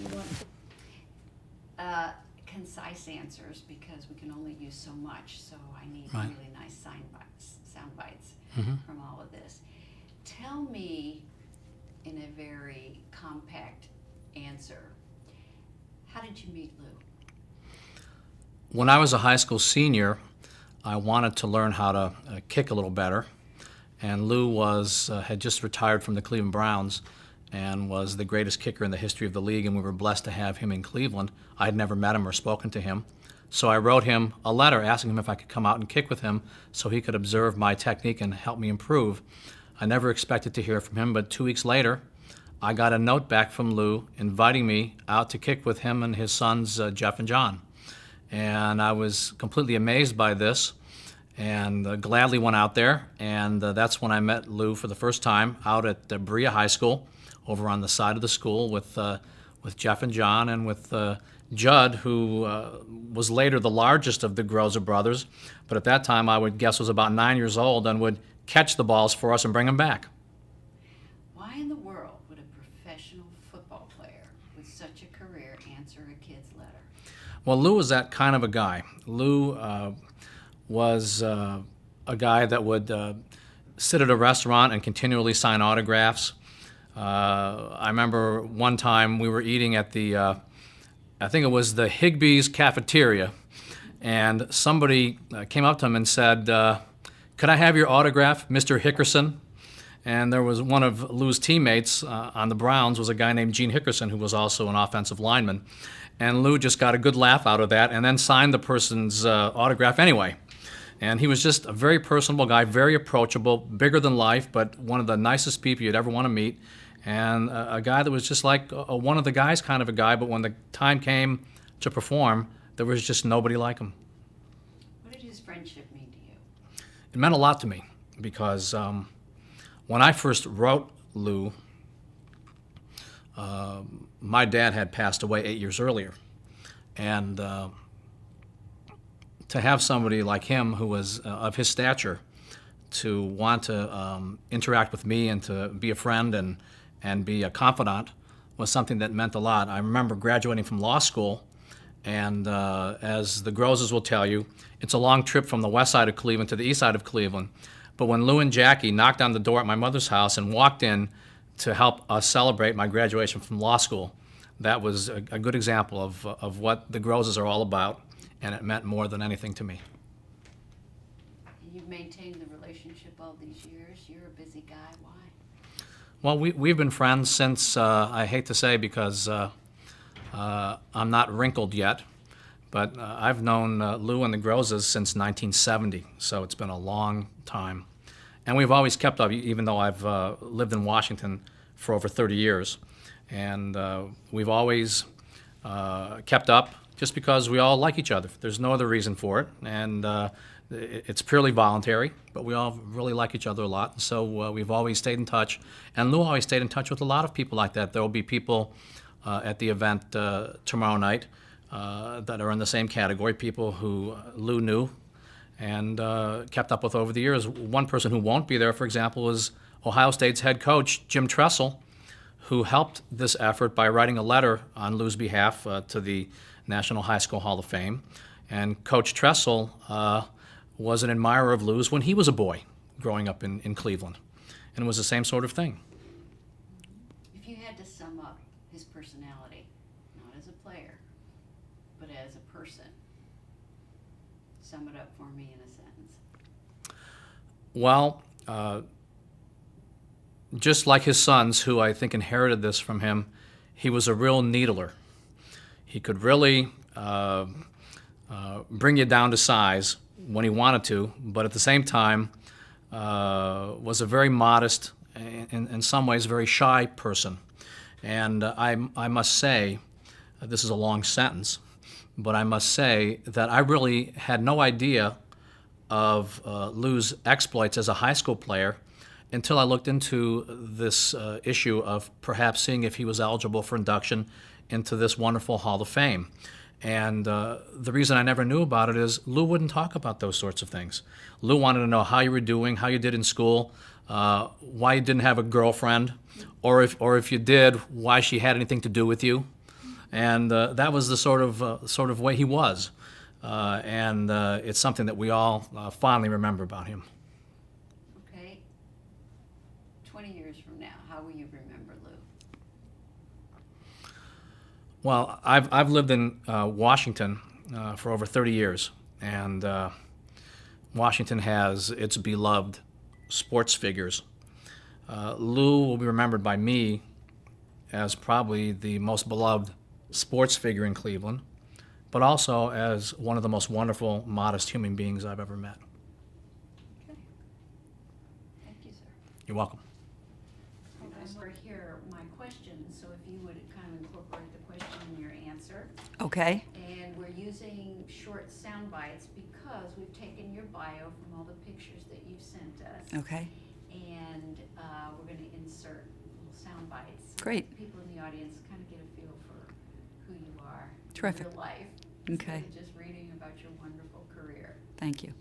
You want concise answers because we can only use so much. So I need Right. really nice sound bites Mhm. from all of this. Tell me, in a very compact answer, how did you meet Lou? When I was a high school senior, I wanted to learn how to kick a little better, and Lou had just retired from the Cleveland Browns and was the greatest kicker in the history of the league, and we were blessed to have him in Cleveland. I had never met him or spoken to him, so I wrote him a letter asking him if I could come out and kick with him so he could observe my technique and help me improve. I never expected to hear from him, but 2 weeks later, I got a note back from Lou inviting me out to kick with him and his sons, Jeff and John. And I was completely amazed by this and gladly went out there. And that's when I met Lou for the first time out at Berea High School over on the side of the school with Jeff and John and with Judd, who was later the largest of the Groza brothers, but at that time I would guess was about 9 years old and would catch the balls for us and bring them back. Why in the world would a professional football player with such a career answer a kid's letter? Well, Lou was that kind of a guy. Lou was a guy that would sit at a restaurant and continually sign autographs. I remember one time we were eating at I think it was the Higbee's cafeteria, and somebody came up to him and said, "Could I have your autograph, Mr. Hickerson?" And there was one of Lou's teammates on the Browns was a guy named Gene Hickerson, who was also an offensive lineman. And Lou just got a good laugh out of that and then signed the person's autograph anyway. And he was just a very personable guy, very approachable, bigger than life, but one of the nicest people you'd ever want to meet. And a guy that was just like one of the guys kind of a guy, but when the time came to perform, there was just nobody like him. What did his friendship mean to you? It meant a lot to me because when I first wrote Lou, my dad had passed away 8 years earlier. And to have somebody like him who was of his stature to want to interact with me and to be a friend and be a confidant was something that meant a lot. I remember graduating from law school, and as the Grozas will tell you, it's a long trip from the west side of Cleveland to the east side of Cleveland. But when Lou and Jackie knocked on the door at my mother's house and walked in to help us celebrate my graduation from law school, that was a good example of what the Grozas are all about, and it meant more than anything to me. You've maintained the relationship all these years. You're a busy guy. Why? Well, we've been friends since, I hate to say because I'm not wrinkled yet, but I've known Lou and the Grozas since 1970, so it's been a long time. And we've always kept up, even though I've lived in Washington for over 30 years. And we've always kept up just because we all like each other. There's no other reason for it. And it's purely voluntary, but we all really like each other a lot. So we've always stayed in touch. And Lou always stayed in touch with a lot of people like that. There will be people at the event tomorrow night that are in the same category, people who Lou knew and kept up with over the years. One person who won't be there, for example, is Ohio State's head coach, Jim Tressel, who helped this effort by writing a letter on Lou's behalf to the National High School Hall of Fame. And Coach Tressel was an admirer of Lou's when he was a boy growing up in Cleveland. And it was the same sort of thing. If you had to sum up his personality, not as a player, but as a person, sum it up for me in a sentence. Well, just like his sons, who I think inherited this from him, he was a real needler. He could really bring you down to size when he wanted to, but at the same time was a very modest, in some ways very shy person. And I must say, this is a long sentence, but I must say that I really had no idea of Lou's exploits as a high school player until I looked into this issue of perhaps seeing if he was eligible for induction into this wonderful Hall of Fame. And the reason I never knew about it is Lou wouldn't talk about those sorts of things. Lou wanted to know how you were doing, how you did in school, why you didn't have a girlfriend, or if you did, why she had anything to do with you. And that was the sort of way he was. And it's something that we all fondly remember about him. Okay. 20 years from now, how will you remember Lou? Well, I've lived in Washington for over 30 years, and Washington has its beloved sports figures. Lou will be remembered by me as probably the most beloved sports figure in Cleveland, but also as one of the most wonderful, modest human beings I've ever met. Okay. Thank you, sir. You're welcome. As we're here, my questions, so if you would kind of incorporate the question in your answer. Okay. And we're using short sound bites because we've taken your bio from all the pictures that you've sent us. Okay. And we're going to insert little sound bites. So Great. that people in the audience kind of get a feel for who you are Terrific. in real life. Okay. Instead of just reading about your wonderful career. Thank you.